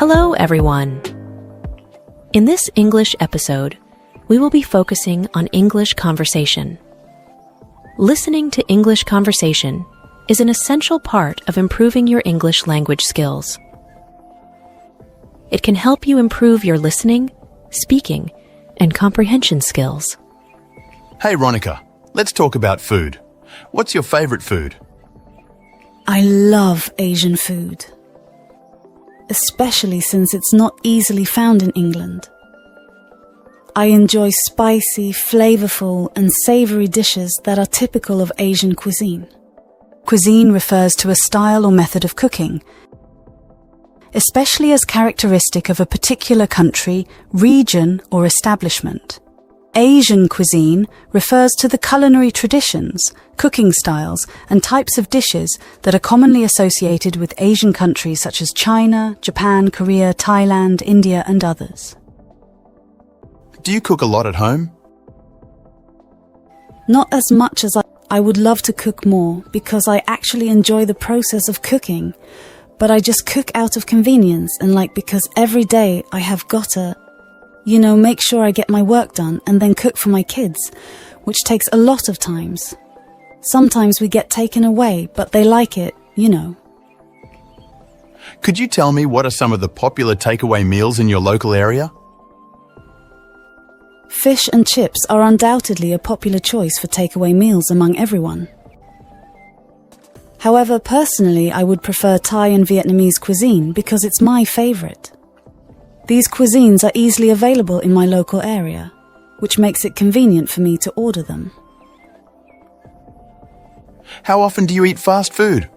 Hello, everyone. In this English episode, we will be focusing on English conversation. Listening to English conversation is an essential part of improving your English language skills. It can help you improve your listening, speaking, and comprehension skills. Hey, Ronica, let's talk about food. What's your favorite food? I love Asian food, especially since it's not easily found in England. I enjoy spicy, flavorful, and savory dishes that are typical of Asian cuisine. Cuisine refers to a style or method of cooking, especially as characteristic of a particular country, region, or establishment. Asian cuisine refers to the culinary traditions, cooking styles, and types of dishes that are commonly associated with Asian countries such as China, Japan, Korea, Thailand, India, and others. Do you cook a lot at home? Not as much as I would love to cook more because I actually enjoy the process of cooking, but I just cook out of convenience and because every day I have gotta make sure I get my work done and then cook for my kids, which takes a lot of times. Sometimes we get taken away, but they like it. Could you tell me what are some of the popular takeaway meals in your local area? Fish and chips are undoubtedly a popular choice for takeaway meals among everyone. However, personally, I would prefer Thai and Vietnamese cuisine because it's my favorite. These cuisines are easily available in my local area, which makes it convenient for me to order them. How often do you eat fast food?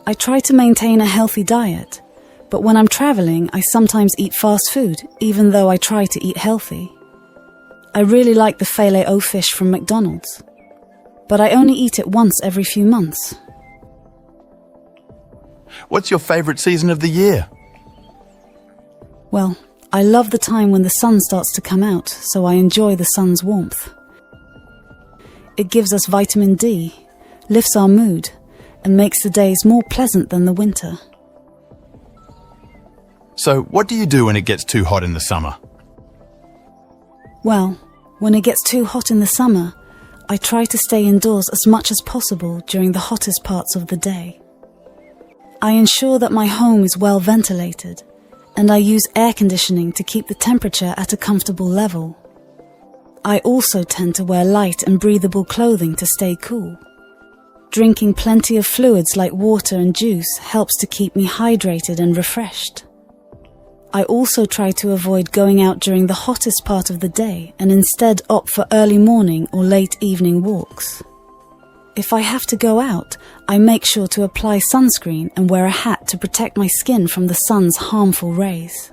I try to maintain a healthy diet, but when I'm traveling, I sometimes eat fast food, even though I try to eat healthy. I really like the filet-o fish from McDonald's, but I only eat it once every few months. What's your favorite season of the year? Well, I love the time when the sun starts to come out, so I enjoy the sun's warmth. It gives us vitamin D, lifts our mood, and makes the days more pleasant than the winter. So, what do you do when it gets too hot in the summer? Well, when it gets too hot in the summer, I try to stay indoors as much as possible during the hottest parts of the day. I ensure that my home is well ventilated, and I use air conditioning to keep the temperature at a comfortable level. I also tend to wear light and breathable clothing to stay cool. Drinking plenty of fluids like water and juice helps to keep me hydrated and refreshed. I also try to avoid going out during the hottest part of the day and instead opt for early morning or late evening walks. If I have to go out, I make sure to apply sunscreen and wear a hat to protect my skin from the sun's harmful rays.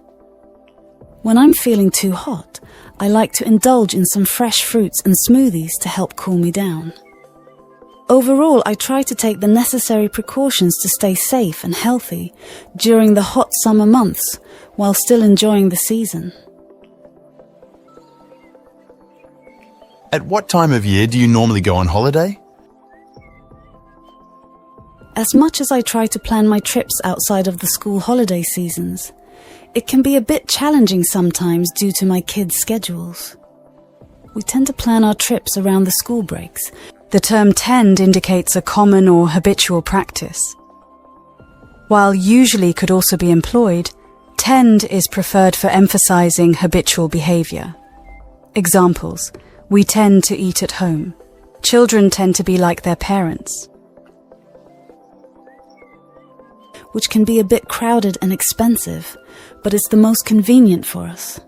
When I'm feeling too hot, I like to indulge in some fresh fruits and smoothies to help cool me down. Overall, I try to take the necessary precautions to stay safe and healthy during the hot summer months while still enjoying the season. At what time of year do you normally go on holiday? As much as I try to plan my trips outside of the school holiday seasons, it can be a bit challenging sometimes due to my kids' schedules. We tend to plan our trips around the school breaks. The term tend indicates a common or habitual practice. While usually could also be employed, tend is preferred for emphasizing habitual behavior. Examples: we tend to eat at home. Children tend to be like their parents. Which can be a bit crowded and expensive, but it's the most convenient for us.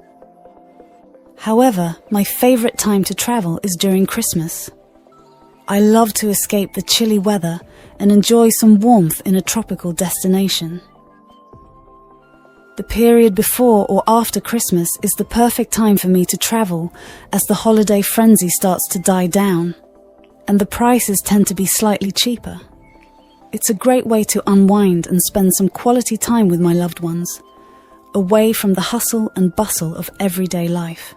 However, my favorite time to travel is during Christmas. I love to escape the chilly weather and enjoy some warmth in a tropical destination. The period before or after Christmas is the perfect time for me to travel as the holiday frenzy starts to die down, and the prices tend to be slightly cheaper. It's a great way to unwind and spend some quality time with my loved ones, away from the hustle and bustle of everyday life.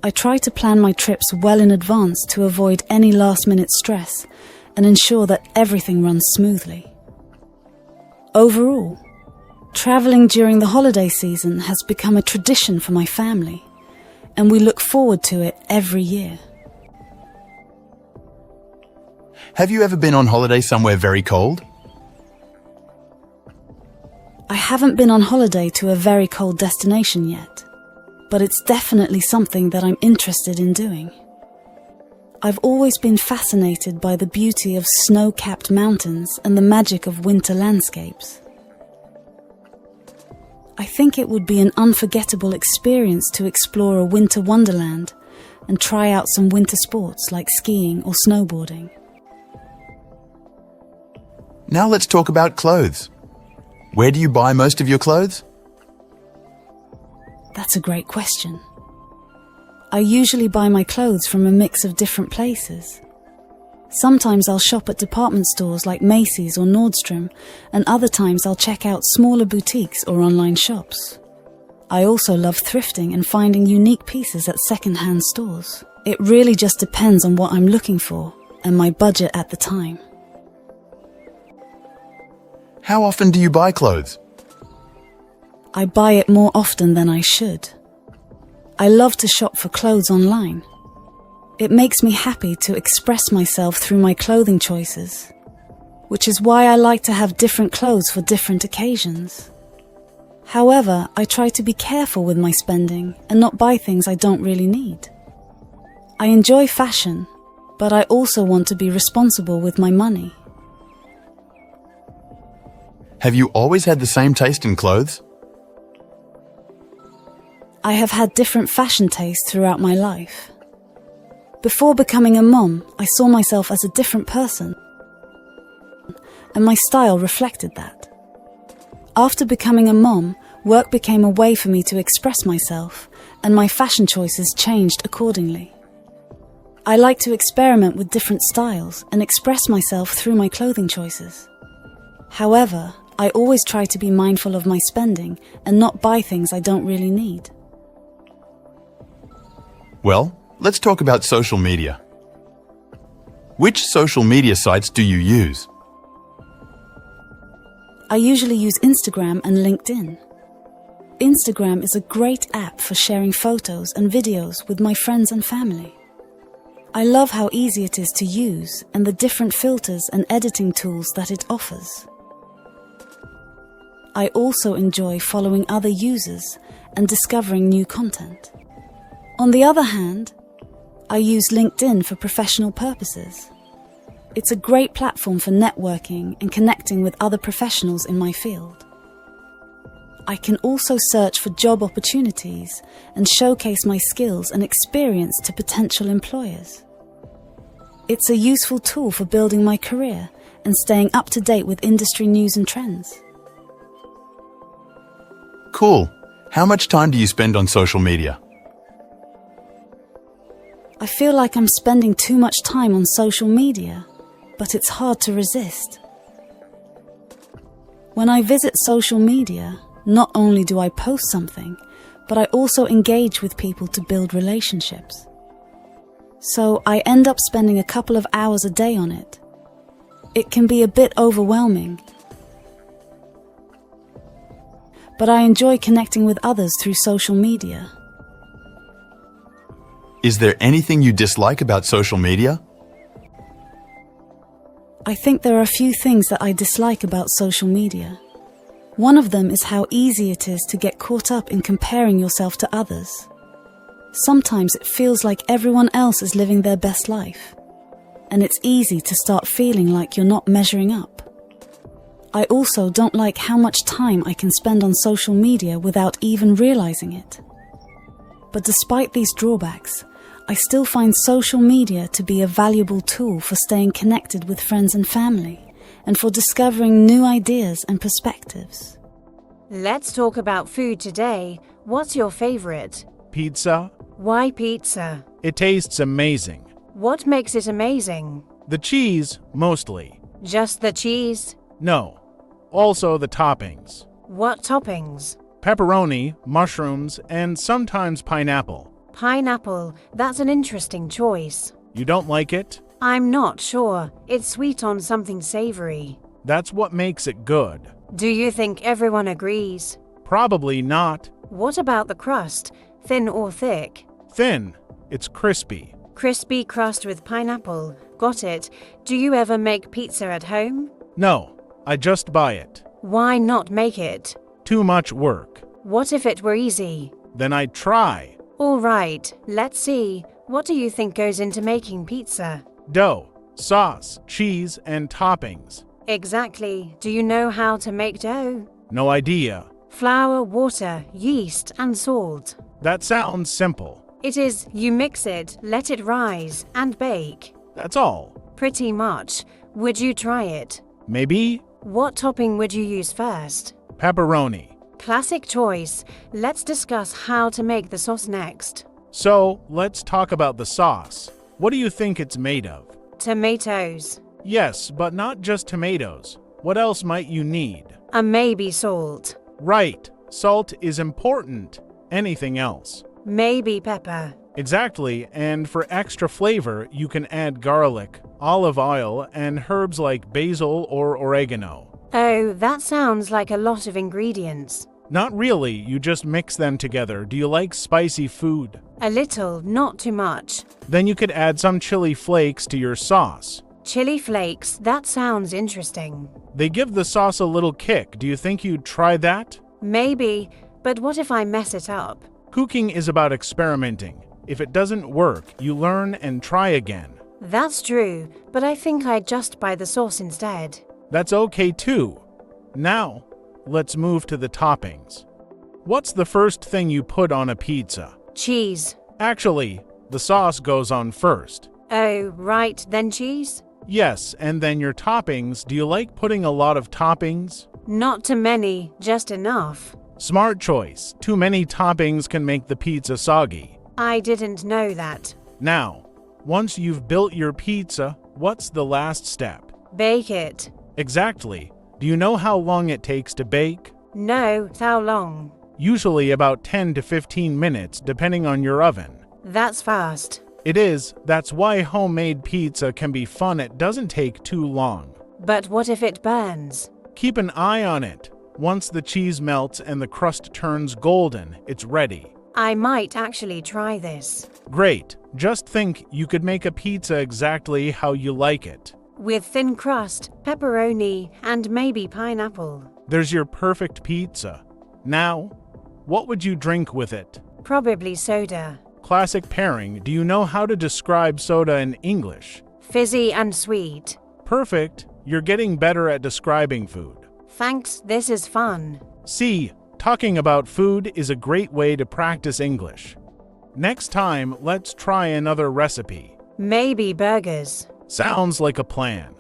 I try to plan my trips well in advance to avoid any last-minute stress and ensure that everything runs smoothly. Overall, traveling during the holiday season has become a tradition for my family, and we look forward to it every year. Have you ever been on holiday somewhere very cold? I haven't been on holiday to a very cold destination yet, but it's definitely something that I'm interested in doing. I've always been fascinated by the beauty of snow-capped mountains and the magic of winter landscapes. I think it would be an unforgettable experience to explore a winter wonderland and try out some winter sports like skiing or snowboarding. Now let's talk about clothes. Where do you buy most of your clothes? That's a great question. I usually buy my clothes from a mix of different places. Sometimes I'll shop at department stores like Macy's or Nordstrom, and other times I'll check out smaller boutiques or online shops. I also love thrifting and finding unique pieces at second-hand stores. It really just depends on what I'm looking for and my budget at the time. How often do you buy clothes? I buy it more often than I should. I love to shop for clothes online. It makes me happy to express myself through my clothing choices, which is why I like to have different clothes for different occasions. However, I try to be careful with my spending and not buy things I don't really need. I enjoy fashion, but I also want to be responsible with my money. Have you always had the same taste in clothes? I have had different fashion tastes throughout my life. Before becoming a mom, I saw myself as a different person, and my style reflected that. After becoming a mom, work became a way for me to express myself, and my fashion choices changed accordingly. I like to experiment with different styles and express myself through my clothing choices. However, I always try to be mindful of my spending and not buy things I don't really need. Well, let's talk about social media. Which social media sites do you use? I usually use Instagram and LinkedIn. Instagram is a great app for sharing photos and videos with my friends and family. I love how easy it is to use and the different filters and editing tools that it offers. I also enjoy following other users and discovering new content. On the other hand, I use LinkedIn for professional purposes. It's a great platform for networking and connecting with other professionals in my field. I can also search for job opportunities and showcase my skills and experience to potential employers. It's a useful tool for building my career and staying up to date with industry news and trends. Cool. How much time do you spend on social media? I feel like I'm spending too much time on social media, but it's hard to resist. When I visit social media, not only do I post something, but I also engage with people to build relationships. So I end up spending a couple of hours a day on it. It can be a bit overwhelming, but I enjoy connecting with others through social media. Is there anything you dislike about social media? I think there are a few things that I dislike about social media. One of them is how easy it is to get caught up in comparing yourself to others. Sometimes it feels like everyone else is living their best life, and it's easy to start feeling like you're not measuring up. I also don't like how much time I can spend on social media without even realizing it. But despite these drawbacks, I still find social media to be a valuable tool for staying connected with friends and family, and for discovering new ideas and perspectives. Let's talk about food today. What's your favorite? Pizza. Why pizza? It tastes amazing. What makes it amazing? The cheese, mostly. Just the cheese? No. Also the toppings. What toppings? Pepperoni, mushrooms, and sometimes pineapple. Pineapple. That's an interesting choice. You don't like it? I'm not sure. It's sweet on something savory. That's what makes it good. Do you think everyone agrees? Probably not. What about the crust? Thin or thick? Thin. It's crispy. Crispy crust with pineapple. Got it. Do you ever make pizza at home? No, I just buy it. Why not make it? Too much work. What if it were easy? Then I'd try. All right, let's see. What do you think goes into making pizza? Dough, sauce, cheese, and toppings. Exactly. Do you know how to make dough? No idea. Flour, water, yeast, and salt. That sounds simple. It is. You mix it, let it rise, and bake. That's all. Pretty much. Would you try it? Maybe What topping would you use first? pepperoni. Classic choice. Let's discuss how to make the sauce next. So, let's talk about the sauce. What do you think it's made of? Tomatoes. Yes, but not just tomatoes. What else might you need? And maybe salt. Right, salt is important. Anything else? Maybe pepper. Exactly, and for extra flavor, you can add garlic, olive oil, and herbs like basil or oregano. Oh, that sounds like a lot of ingredients. Not really, you just mix them together. Do you like spicy food? A little, not too much. Then you could add some chili flakes to your sauce. Chili flakes, that sounds interesting. They give the sauce a little kick. Do you think you'd try that? Maybe, but what if I mess it up? Cooking is about experimenting. If it doesn't work, you learn and try again. That's true, but I think I'd just buy the sauce instead. That's okay too. Now, let's move to the toppings. What's the first thing you put on a pizza? Cheese. Actually, the sauce goes on first. Oh, right, then cheese? Yes, and then your toppings. Do you like putting a lot of toppings? Not too many, just enough. Smart choice. Too many toppings can make the pizza soggy. I didn't know that. Now, once you've built your pizza, what's the last step? Bake it. Exactly. Do you know how long it takes to bake? No, how long? Usually about 10 to 15 minutes, depending on your oven. That's fast. It is. That's why homemade pizza can be fun. It doesn't take too long. But what if it burns? Keep an eye on it. Once the cheese melts and the crust turns golden, it's ready. I might actually try this. Great. Just think, you could make a pizza exactly how you like it. With thin crust, pepperoni, and maybe pineapple. There's your perfect pizza. Now, what would you drink with it? Probably soda. Classic pairing. Do you know how to describe soda in English? Fizzy and sweet. Perfect. You're getting better at describing food. Thanks, this is fun. See, talking about food is a great way to practice English. Next time, let's try another recipe. Maybe burgers. Sounds like a plan.